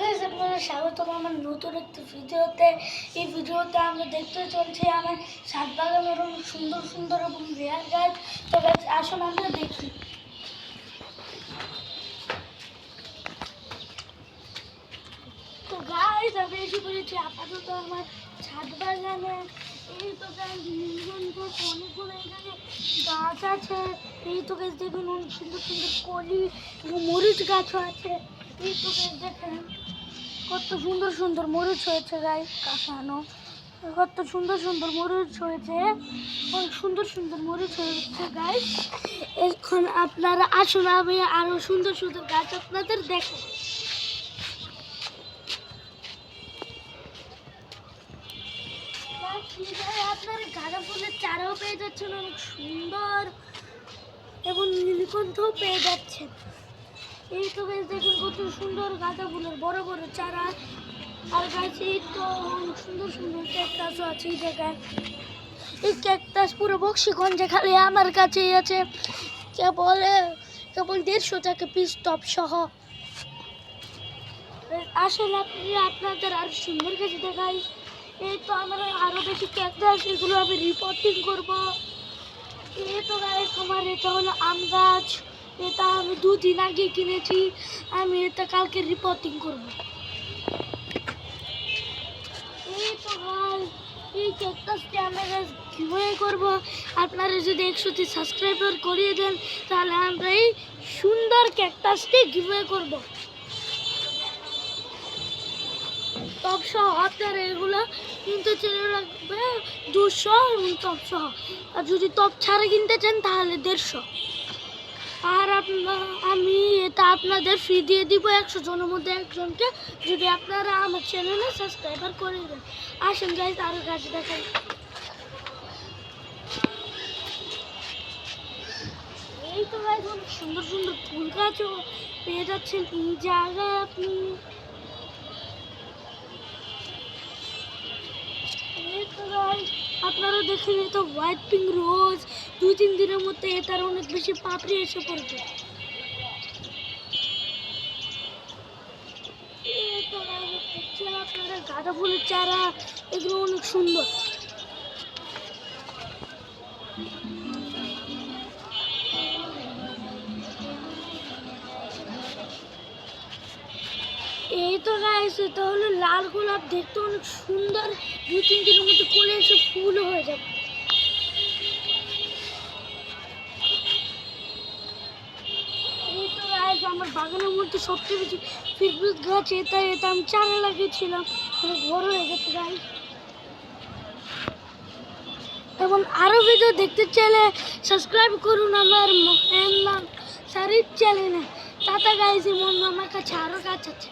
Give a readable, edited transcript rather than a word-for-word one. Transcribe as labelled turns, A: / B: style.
A: Guys, আপনাদের স্বাগতম আমার নতুন একটি ভিডিওতে। এই ভিডিওতে আমরা দেখতে চলছি আমার ছাদ বাগানের অনেক সুন্দর সুন্দর এবং রেয়ার গাছ। তো গাছ আসুন আমরা দেখি। তো গাইস, আমি এসে করেছি আপাতত আমার ছাদ বাগানে। এই তো গাইস অনেকগুলো এখানে গাছ আছে। এই তো গাছ দেখুন অনেক সুন্দর সুন্দর কলি এবং মরিচ গাছও আছে। এই তো গাছ দেখেন কত সুন্দর সুন্দর মরিচ হয়েছে গাইস, কাঁচানো কত সুন্দর সুন্দর মরিচ হয়েছে, অনেক সুন্দর সুন্দর মরিচ হয়েছে গাইস। এখন আপনারা আসুন আমি আরো সুন্দর সুন্দর গাছ আপনাদের দেখো। আপনারা গাঁদা ফুলের চারাও পেয়ে যাচ্ছেন অনেক সুন্দর, এবং নীলকণ্ঠও পেয়ে যাচ্ছেন। এই তো গাছ দেখুন কত সুন্দর গাঁদা ফুলের বড় বড় চারা। আর গাছে তো অনেক সুন্দর সুন্দর ক্যাকটাসও আছে এই জায়গায়। এই ক্যাকটাস পুরো বক্সিগঞ্জে খালি আমার কাছেই আছে, কেবল 150 টাকা পিস টপ সহ। আসলে আপনাদের আর সুন্দর কাছে দেখাই। এই তো আমরা আরো বেশি ক্যাকটাস, এগুলো আমি রিপোর্টিং করব। এই তো গাইস আমার এটা হলো আম গাছ, এটা আমি 2 দিন আগে কিনেছি। আমি এটা কালকে রিপোর্টিং করব। এই তো গাইস এই ক্যাকটাসটি আমরা কিভাবে করব, আপনারা যদি 100টি সাবস্ক্রাইবার করিয়ে দেন তাহলে আমরা এই সুন্দর ক্যাকটাসটি গিভওয়ে করব। টপ সহ আপনারা এগুলো কিনতে চলে লাগবে 200 এবং টপ সহ। আর যদি টপ ছাড়া কিনতে চান তাহলে 150। আর আমি এটা আপনাদের ফ্রি দিয়ে দিব 100 জনের মধ্যে একজনকে, যদি আপনারা আমার চ্যানেলে সাবস্ক্রাইবার করে দেন। আসেন গাইস আরো গাছ দেখাই। এই তো গাইস অনেক সুন্দর সুন্দর ফুল গাছও পেয়ে যাচ্ছেন এই জায়গায় আপনি। আপনারা দেখেন এটা হোয়াইট পিঙ্ক রোজ, 2-3 দিনের মধ্যে এটার অনেক বেশি পাপড়ি এসে পড়বে। আপনারা গাঁদা ফুলের চারা, এগুলো অনেক সুন্দর। এই তো গাইস এটা হলো লাল গোলাপ, দেখতে অনেক সুন্দর, 2-3 দিনের মধ্যে কলে এসে ফুলও হয়ে যাবে। এই তো গাইস আমার বাগানের মধ্যে সবচেয়ে বেশি ফিরফির গাছ এটা আমি চারা লাগিয়েছিলাম, অনেক বড় হয়ে গেছে গাইস। এবং আরো ভিডিও দেখতে চাইলে সাবস্ক্রাইব করুন আমার শাড়ির চ্যানেলে। টাটা গাইস, আমার কাছে আরো গাছ আছে।